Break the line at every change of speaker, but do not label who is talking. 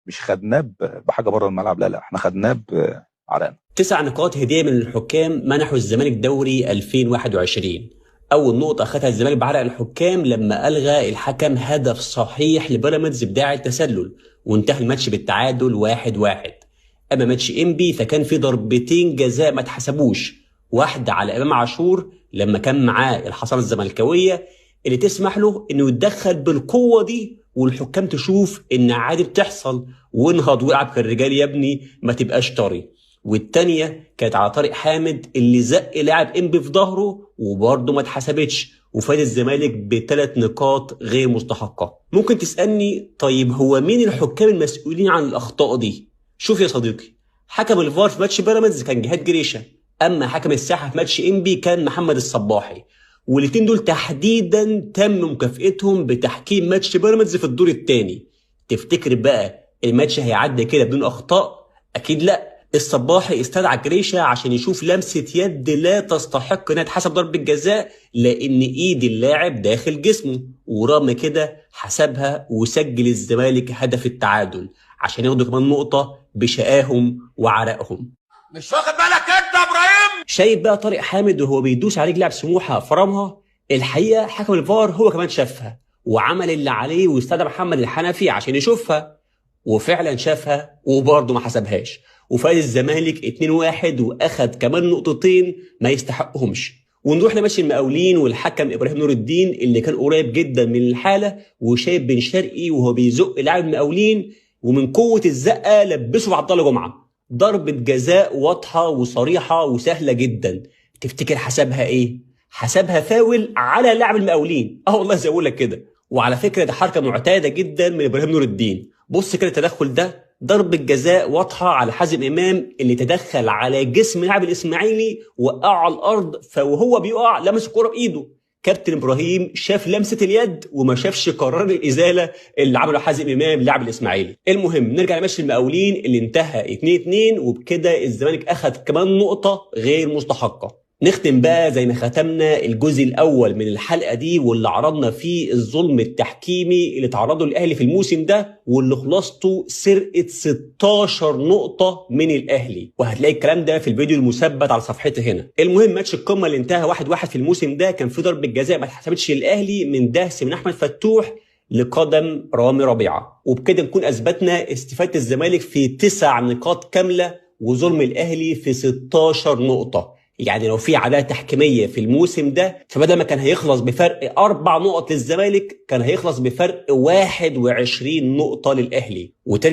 مش خدناه بحاجه بره الملعب، لا احنا خدناه بعرقنا.
9 نقاط هديه من الحكام منحوا الزمالك دوري 2021. اول نقطه اخذها الزمالك بعرق الحكام لما الغى الحكم هدف صحيح لبيراميدز بداعي التسلل، وانتهى الماتش بالتعادل 1-1. اما ماتش انبي فكان في ضربتين جزاء ما اتحسبوش، واحده على امام عاشور لما كان معاه الحصانه الزملكاويه اللي تسمح له انه يتدخل بالقوه دي، والحكام تشوف ان عادي بتحصل، وانهض والعب كالرجال يا ابني ما تبقاش طري. والتانية كانت على طارق حامد اللي زق لاعب انبي في ظهره وبرضه ما اتحسبتش، وفاد الزمالك ب3 نقاط غير مستحقة. ممكن تسألني طيب هو مين الحكام المسؤولين عن الأخطاء دي؟ شوف يا صديقي، حكم الفار في ماتش بيراميدز كان جهاد جريشة، أما حكم الساحة في ماتش انبي كان محمد الصباحي، والاتنين دول تحديدا تم مكافئتهم بتحكيم ماتش بيراميدز في الدور الثاني. تفتكر بقى الماتش هيعدي كده بدون أخطاء؟ أكيد لأ. الصباحي استدعى جريشة عشان يشوف لمسة يد لا تستحق انها تحسب ضربة جزاء لان ايد اللاعب داخل جسمه، ورغم كده حسبها وسجل الزمالك هدف التعادل عشان ياخدوا كمان نقطة بشقاهم وعرقهم.
مش واخد بالك انت يا ابراهيم؟
شايف بقى طارق حامد وهو بيدوس على رجل لاعب سموحة فرمها؟ الحقيقة حكم الفار هو كمان شافها وعمل اللي عليه واستدعى محمد الحنفي عشان يشوفها، وفعلا شافها وبرضه ما حسبهاش، وفاز الزمالك 2-1 واخد كمان نقطتين ما يستحقهمش. ونروح لماتش المقاولين والحكم ابراهيم نور الدين اللي كان قريب جدا من الحاله، وشايف بن شرقي وهو بيزق لاعب المقاولين ومن قوه الزقه لبسه في عبد الله جمعه ضربه جزاء واضحه وصريحه وسهله جدا. تفتكر حسبها ايه؟ حسبها فاول على لاعب المقاولين. والله زي اقول لك كده. وعلى فكره ده حركه معتاده جدا من ابراهيم نور الدين. بص كده التدخل ده، ضربة جزاء واضحة على حازم إمام اللي تدخل على جسم لاعب الإسماعيلي وقعه على الأرض، فوهو بيقع لمس الكرة بإيده. كابتن إبراهيم شاف لمسة اليد وما شافش قرار الإزالة اللي عمله حازم إمام لاعب الإسماعيلي. المهم نرجع لماتش المقاولين اللي انتهى 2-2، وبكده الزمالك أخذ كمان نقطة غير مستحقة. نختم بقى زي ما ختمنا الجزء الاول من الحلقه دي واللي عرضنا فيه الظلم التحكيمي اللي تعرضه الاهلي في الموسم ده، واللي خلاصته سرقه 16 نقطه من الاهلي، وهتلاقي الكلام ده في الفيديو المثبت على صفحتي هنا. المهم ماتش القمه اللي انتهى 1-1 في الموسم ده كان في ضربه جزاء ما اتحسبتش للاهلي من دهس من احمد فتوح لقدم رامي ربيعه، وبكده نكون اثبتنا استفاده الزمالك في 9 نقاط كامله وظلم الاهلي في 16 نقطه. يعني لو في عداله تحكيميه في الموسم ده فبدل ما كان هيخلص بفرق 4 نقط للزمالك كان هيخلص بفرق 21 نقطه للاهلي. وترجع